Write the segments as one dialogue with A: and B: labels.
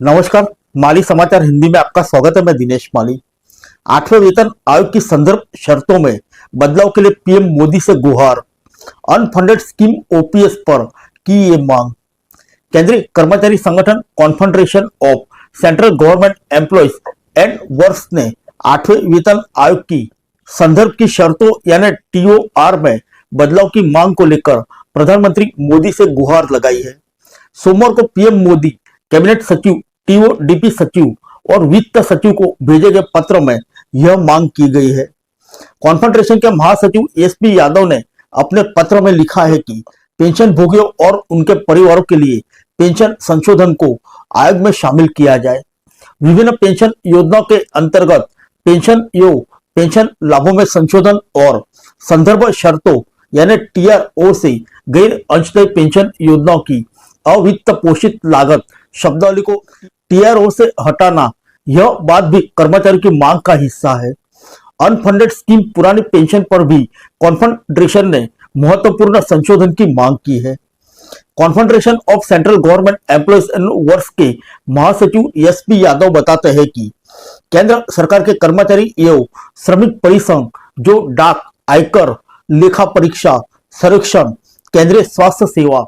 A: नमस्कार। माली समाचार हिंदी में आपका स्वागत है। मैं दिनेश माली। आठवें वेतन आयोग की संदर्भ शर्तों में बदलाव के लिए पीएम मोदी से गुहार। अनफंडेड स्कीम ओपीएस पर की ये मांग। केंद्रीय कर्मचारी संगठन confederation of central government employees and works ने आठवें वेतन आयोग की संदर्भ की शर्तों यानी टीओआर में बदलाव की मांग को लेकर प्रधानमंत्री मोदी से गुहार लगाई है। सोमवार को पीएम मोदी कैबिनेट सचिव, टीओडीपी सचिव और वित्त सचिव को भेजे गए पत्र में यह मांग की गई है। कॉन्फेडरेशन के महासचिव एसपी यादव ने अपने पत्र में लिखा है कि पेंशन भोगियों और उनके परिवारों के लिए पेंशन संशोधन को आयोग में शामिल किया जाए। विभिन्न पेंशन योजनाओं के अंतर्गत पेंशन लाभों में संशोधन और संदर्भ शर्तों यानी टीआरओ से गैर अंशदायी पेंशन योजनाओं की अवित्त पोषित लागत शब्दावली को टीआरओ से हटाना, यह बात भी कर्मचारियों की मांग का हिस्सा है। अनफंडेड स्कीम पुरानी पेंशन पर भी कॉन्फेडरेशन ने महत्वपूर्ण संशोधन की मांग की है। Confederation of central government employees and works के महासचिव एसपी यादव बताते हैं कि केंद्र सरकार के कर्मचारी एवं श्रमिक परिसंघ जो डाक, आयकर, लेखा परीक्षा, सर्वेक्षण, केंद्रीय स्वास्थ्य सेवा,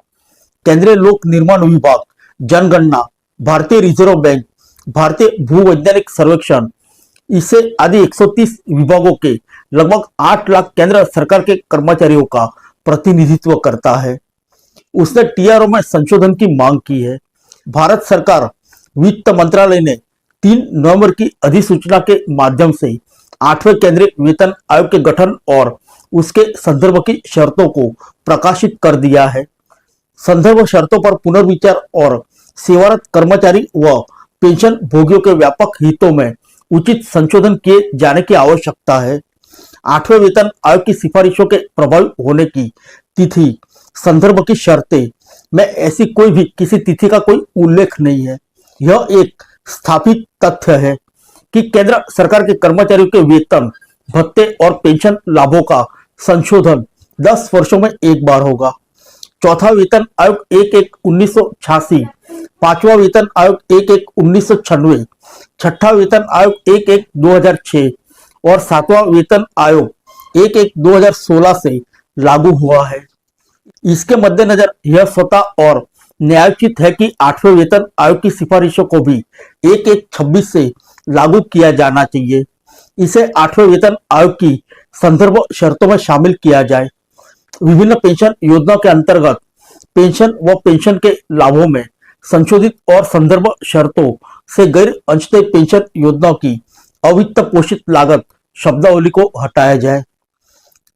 A: केंद्रीय लोक निर्माण विभाग, जनगणना, भारतीय रिजर्व बैंक, भारतीय भूवैज्ञानिक सर्वेक्षण, इसे आदि 130 विभागों के लगभग 8 लाख केंद्र सरकार के कर्मचारियों का प्रतिनिधित्व करता है। उसने टीआरओ में संशोधन की मांग की है। भारत सरकार वित्त मंत्रालय ने 3 नवंबर की अधिसूचना के माध्यम से आठवें केंद्रीय वेतन आयोग के गठन और उसके संदर्भ की शर्तों को प्रकाशित कर दिया है। संदर्भ शर्तों पर पुनर्विचार और सेवारत कर्मचारी व पेंशन भोगियों के व्यापक हितों में उचित संशोधन किए जाने की आवश्यकता है। आठवें वेतन आयोग की सिफारिशों के प्रभावी होने की तिथि, संदर्भ की शर्तें में ऐसी कोई भी किसी तिथि का कोई उल्लेख नहीं है। यह एक स्थापित तथ्य है कि केंद्र सरकार के कर्मचारियों के वेतन, भत्ते और पेंशन लाभों का संशोधन 10 वर्षों में एक बार होगा। चौथा वेतन आयोग 1-1-1986, पांचवा वेतन आयोग 1-1-1996, छठा वेतन आयोग 1-1-2006 और सातवां वेतन आयोग 1-1-2016 से लागू हुआ है। इसके मद्देनजर यह स्वतः और न्यायोचित है कि आठवें वेतन आयोग की सिफारिशों को भी 1-1-26 से लागू किया जाना चाहिए। इसे आठवें वेतन आयोग की संदर्भ शर्तों में शामिल किया जाए। विभिन्न पेंशन योजनाओं के अंतर्गत पेंशन व पेंशन के लाभों में संशोधित और संदर्भ शर्तों से गैर अंशदायी पेंशन योजनाओं की अवित्त पोषित लागत शब्दावली को हटाया जाए।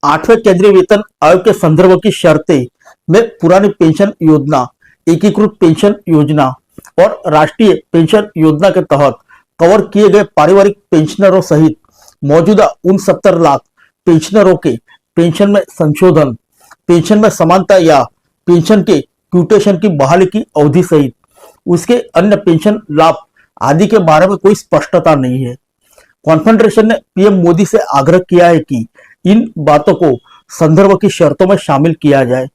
A: आठवें केंद्रीय वेतन आयोग के संदर्भ की शर्तें में पुरानी पेंशन योजना, एकीकृत पेंशन योजना और राष्ट्रीय पेंशन योजना के तहत कवर किए गए पारिवारिक पेंशनरों सहित मौजूदा 69 लाख पेंशनरों के पेंशन में संशोधन, पेंशन में समानता या पेंशन के क्यूटेशन की बहाली की अवधि सहित उसके अन्य पेंशन लाभ आदि के बारे में कोई स्पष्टता नहीं है। कॉन्फेडरेशन ने पीएम मोदी से आग्रह किया है कि इन बातों को संदर्भ की शर्तों में शामिल किया जाए।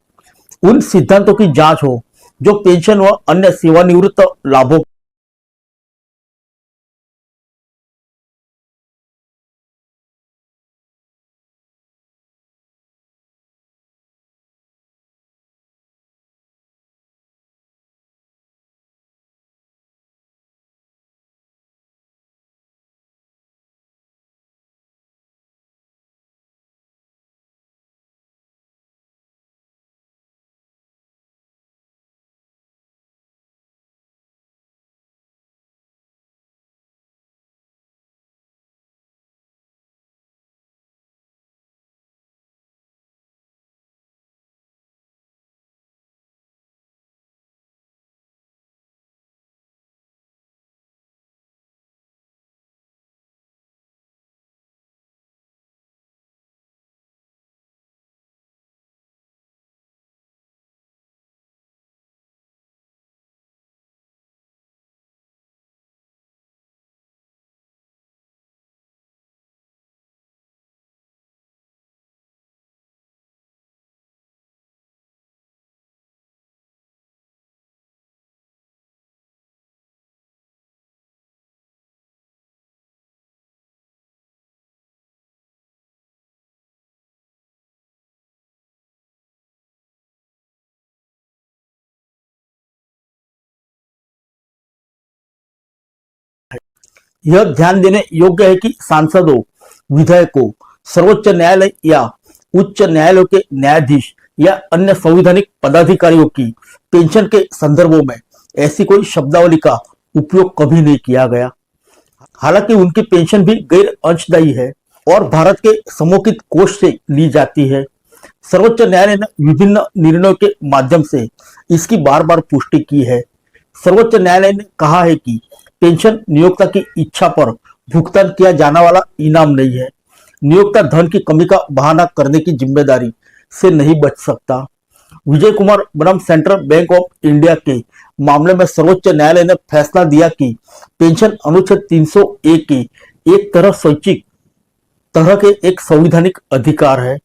A: उन सिद्धांतों की जांच हो जो पेंशन व अन्य सेवानिवृत्त लाभों यह ध्यान देने योग्य है कि सांसदों, विधायकों, सर्वोच्च न्यायालय या उच्च न्यायालय के न्यायाधीश या अन्य संवैधानिक पदाधिकारियों की पेंशन के संदर्भों में ऐसी कोई शब्दावली का उपयोग कभी नहीं किया गया। हालांकि उनकी पेंशन भी गैर अंशदायी है और भारत के समोचित कोष से ली जाती है। सर्वोच्च न्यायालय ने विभिन्न निर्णयों के माध्यम से इसकी बार बार पुष्टि की है। सर्वोच्च न्यायालय ने कहा है कि पेंशन नियोक्ता की इच्छा पर भुगतान किया जाने वाला इनाम नहीं है। नियोक्ता धन की कमी का बहाना करने की जिम्मेदारी से नहीं बच सकता। विजय कुमार बनाम सेंट्रल बैंक ऑफ इंडिया के मामले में सर्वोच्च न्यायालय ने फैसला दिया कि पेंशन अनुच्छेद 301 के एक तरह स्वैच्छिक तरह के एक संवैधानिक अधिकार है।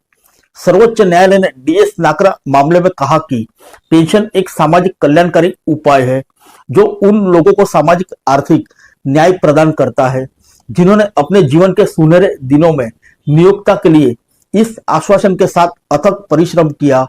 A: सर्वोच्च न्यायालय ने डीएस नाकरा मामले में कहा कि पेंशन एक सामाजिक कल्याणकारी उपाय है जो उन लोगों को सामाजिक आर्थिक न्याय प्रदान करता है जिन्होंने अपने जीवन के सुनहरे दिनों में नियोक्ता के लिए इस आश्वासन के साथ अथक परिश्रम किया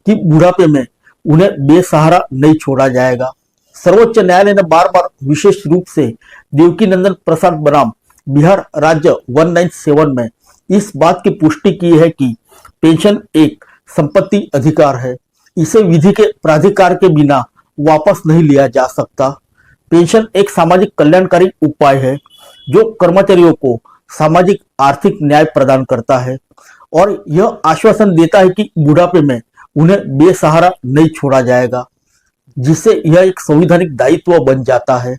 A: कि बुढ़ापे में उन्हें बेसहारा नहीं छोड़ा जाएगा। सर्वोच्च न्यायालय ने बार बार विशेष रूप से देवकी नंदन प्रसाद बनाम बिहार राज्य 197 में इस बात की पुष्टि की है कि पेंशन एक संपत्ति अधिकार है। इसे विधि के प्राधिकार के बिना वापस नहीं लिया जा सकता। पेंशन एक सामाजिक कल्याणकारी उपाय है जो कर्मचारियों को सामाजिक आर्थिक न्याय प्रदान करता है और यह आश्वासन देता है कि बुढ़ापे में उन्हें बेसहारा नहीं छोड़ा जाएगा, जिससे यह एक संवैधानिक दायित्व बन जाता है।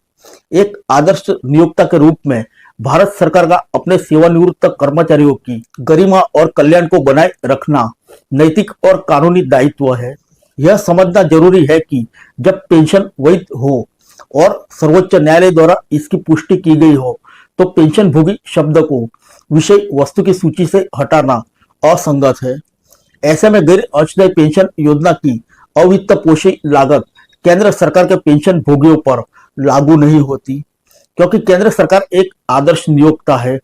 A: एक आदर्श नियोक्ता के रूप में भारत सरकार का अपने सेवानिवृत्त कर्मचारियों की गरिमा और कल्याण को बनाए रखना नैतिक और कानूनी दायित्व है। यह समझना जरूरी है कि जब पेंशन वैध हो और सर्वोच्च न्यायालय द्वारा इसकी पुष्टि की गई हो तो पेंशन भोगी शब्द को विषय वस्तु की सूची से हटाना असंगत है। ऐसे में गैर अंशदायी पेंशन योजना की अवित्त पोषी लागत केंद्र सरकार के पेंशन भोगियों पर लागू नहीं होती, क्योंकि केंद्र सरकार एक आदर्श नियोक्ता है।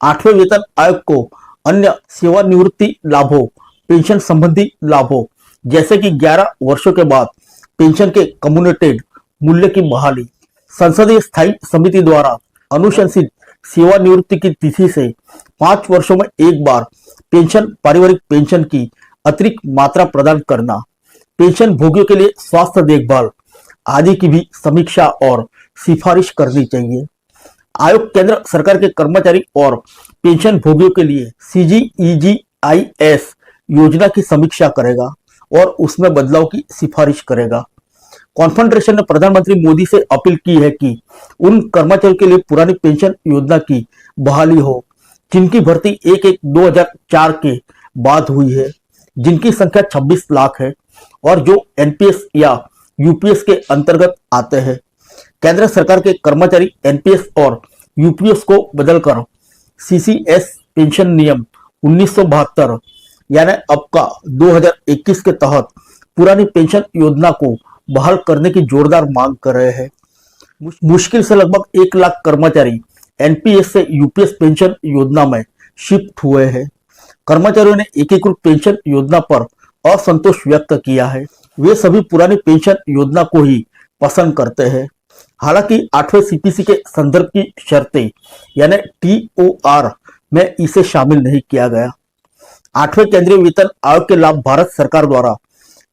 A: 8वें वेतन आयोग को अन्य सेवानिवृत्ति लाभों, पेंशन संबंधी लाभों जैसे कि 11 वर्षों के बाद पेंशन के कम्युटेड मूल्य की बहाली, संसदीय स्थायी समिति द्वारा अनुशंसित सेवानिवृत्ति की तिथि से 5 वर्षों में एक बार पेंशन, पारिवारिक पेंशन की अतिरिक्त मात्रा प्रदान करना, पेंशन भोगियों के लिए स्वास्थ्य देखभाल आदि की भी समीक्षा और सिफारिश करनी चाहिए। आयोग केंद्र सरकार के कर्मचारी और पेंशन भोगियों के लिए CGEGIS योजना की समीक्षा करेगा और उसमें बदलाव की सिफारिश करेगा। कॉन्फेडरेशन ने प्रधानमंत्री मोदी से अपील की है कि उन कर्मचारियों के लिए पुरानी पेंशन योजना की बहाली हो जिनकी भर्ती 1/1/2004 के बाद हुई है, जिनकी संख्या 26 लाख है और जो एनपीएस या यूपीएस के अंतर्गत आते हैं। केंद्र सरकार के कर्मचारी एनपीएस और यूपीएस को बदलकर सीसीएस पेंशन नियम 1972 यानी अब का 2021 के तहत पुरानी पेंशन योजना को बहाल करने की जोरदार मांग कर रहे हैं। मुश्किल से लगभग 1 लाख कर्मचारी एनपीएस से यूपीएस पेंशन योजना में शिफ्ट हुए हैं। कर्मचारियों ने एकीकृत पेंशन योजना पर असंतोष व्यक्त किया है। वे सभी पुरानी पेंशन योजना को ही पसंद करते हैं। हालांकि 8वें सीपीसी के संदर्भ की शर्तें यानी टीओआर में इसे शामिल नहीं किया गया। 8वें केंद्रीय वेतन आयोग के लाभ भारत सरकार द्वारा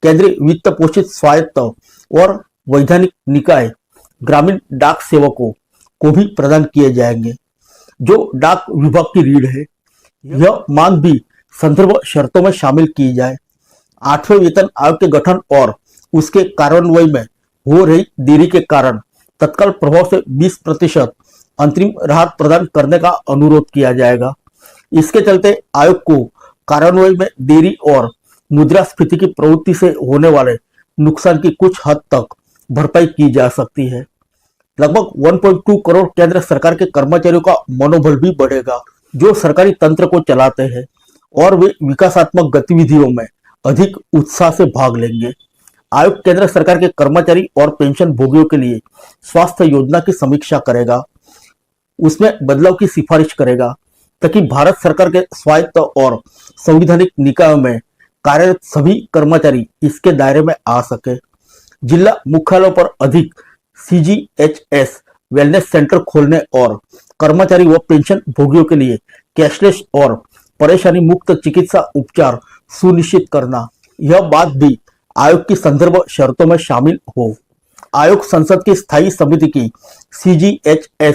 A: केंद्रीय वित्त पोषित स्वायत्त और वैधानिक निकाय ग्रामीण डाक सेवकों को भी प्रदान किए जाएंगे जो डाक विभाग की रीढ़ है। यह मांग भी संदर्भ शर्तों में शामिल की जाए। 8वें वेतन आयोग के गठन और उसके कार्यान्वयन में हो रही देरी के कारण तत्काल प्रभाव से 20% अंतरिम राहत प्रदान करने का अनुरोध किया जाएगा। इसके चलते आयोग को कार्यान्वयन में देरी और मुद्रास्फीति की प्रवृत्ति से होने वाले नुकसान की कुछ हद तक भरपाई की जा सकती है। लगभग 1.2 करोड़ केंद्र सरकार के कर्मचारियों का मनोबल भी बढ़ेगा जो सरकारी तंत्र को चलाते हैं और वे विकासात्मक गतिविधियों में अधिक उत्साह से भाग लेंगे। आयोग केंद्र सरकार के कर्मचारी और पेंशन भोगियों के लिए स्वास्थ्य योजना की समीक्षा करेगा, उसमें बदलाव की सिफारिश करेगा ताकि भारत सरकार के स्वायत्त और संवैधानिक निकायों में कार्यरत सभी कर्मचारी इसके दायरे में आ सके। जिला मुख्यालयों पर अधिक CGHS वेलनेस सेंटर खोलने और कर्मचारी व पेंशन भोगियों के लिए कैशलेस और परेशानी मुक्त चिकित्सा उपचार सुनिश्चित करना, यह बात भी आयोग की संदर्भ शर्तों में शामिल हो। आयोग संसद की स्थायी समिति की CGHS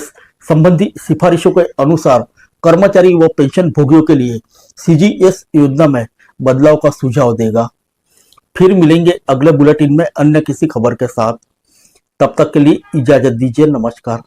A: संबंधी सिफारिशों के अनुसार कर्मचारी व पेंशन भोगियों के लिए CGS योजना में बदलाव का सुझाव देगा। फिर मिलेंगे अगले बुलेटिन में अन्य किसी खबर के साथ। तब तक के लिए इजाजत दीजिए। नमस्कार।